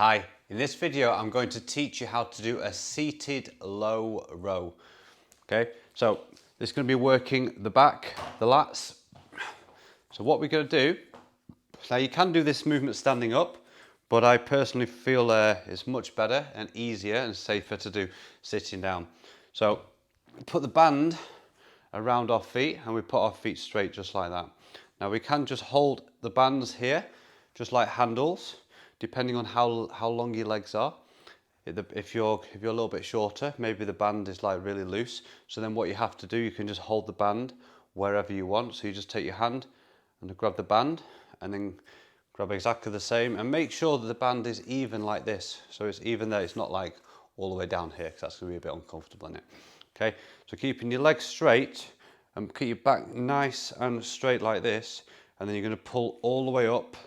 Hi, in this video I'm going to teach you how to do a seated low row. Okay, so this is going to be working the back, the lats. So what we're going to do, now you can do this movement standing up, but I personally feel it's much better and easier and safer to do sitting down. So put the band around our feet and we put our feet straight just like that. Now we can just hold the bands here, just like handles, depending on how long your legs are. If you're a little bit shorter, maybe the band is like really loose. So then what you have to do, you can just hold the band wherever you want. So you just take your hand and grab the band and then grab exactly the same and make sure that the band is even like this. So it's even there, it's not like all the way down here because that's going to be a bit uncomfortable in it. Okay, so keeping your legs straight and keep your back nice and straight like this, and then you're going to pull all the way up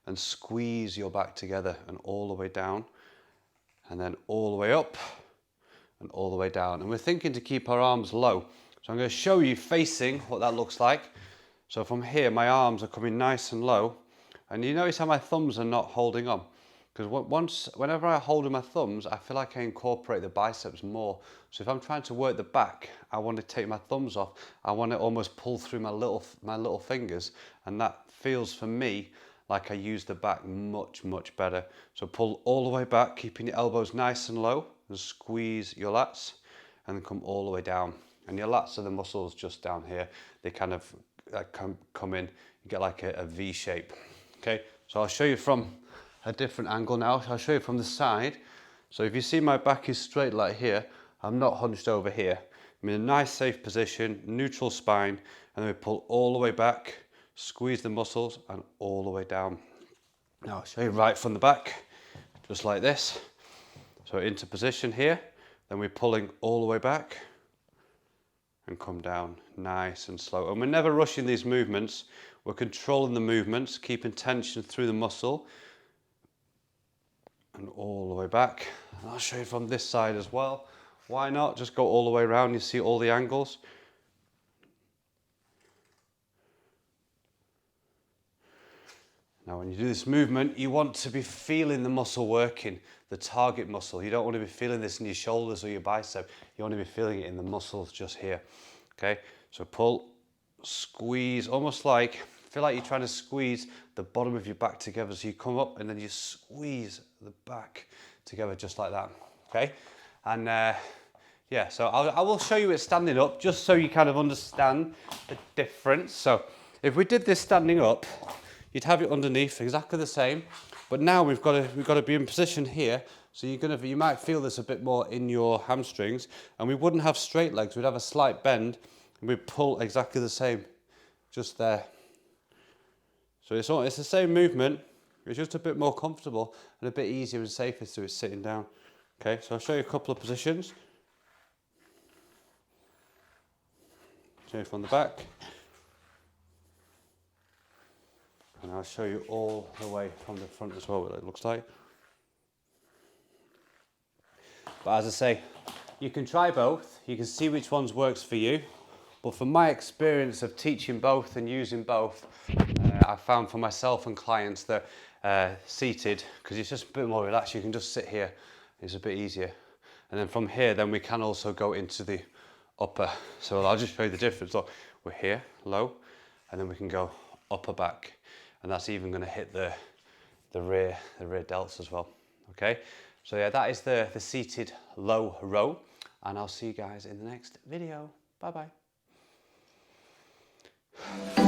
and squeeze your back together and all the way down and then all the way up and all the way down. And we're thinking to keep our arms low. So I'm going to show you facing what that looks like. So from here, my arms are coming nice and low. And you notice how my thumbs are not holding on. Because whenever I hold with my thumbs, I feel like I incorporate the biceps more. So if I'm trying to work the back, I want to take my thumbs off. I want to almost pull through my little fingers. And that feels for me like I use the back much better. So pull all the way back, keeping your elbows nice and low, and squeeze your lats, and then come all the way down. And your lats are the muscles just down here. They kind of come in, you get like a V shape. Okay, so I'll show you from a different angle now. I'll show you from the side. So if you see my back is straight like here, I'm not hunched over here. I'm in a nice safe position, neutral spine, and then we pull all the way back, squeeze the muscles and all the way down. Now I'll show you right from the back, just like this. So into position here, then we're pulling all the way back and come down nice and slow. And we're never rushing these movements. We're controlling the movements, keeping tension through the muscle and all the way back. And I'll show you from this side as well. Why not? Just go all the way around. You see all the angles. Now when you do this movement, you want to be feeling the muscle working, the target muscle. You don't want to be feeling this in your shoulders or your bicep. You want to be feeling it in the muscles just here. Okay, so pull, squeeze, almost like, feel like you're trying to squeeze the bottom of your back together. So you come up and then you squeeze the back together just like that. Okay, and yeah, so I will show you it standing up just so you kind of understand the difference. So if we did this standing up, you'd have it underneath exactly the same, but now we've got to be in position here. So you might feel this a bit more in your hamstrings, and we wouldn't have straight legs. We'd have a slight bend, and we'd pull exactly the same, just there. So it's the same movement. It's just a bit more comfortable and a bit easier and safer to do it sitting down. Okay, so I'll show you a couple of positions. Show you from the back. And I'll show you all the way from the front as well what it looks like. But as I say, you can try both. You can see which ones works for you. But from my experience of teaching both and using both, I found for myself and clients that seated, because it's just a bit more relaxed, you can just sit here. It's a bit easier. And then from here, then we can also go into the upper. So I'll just show you the difference. Look, we're here, low, and then we can go upper back. And that's even going to hit the rear delts as well. Okay, so yeah, that is the seated low row, and I'll see you guys in the next video. Bye bye.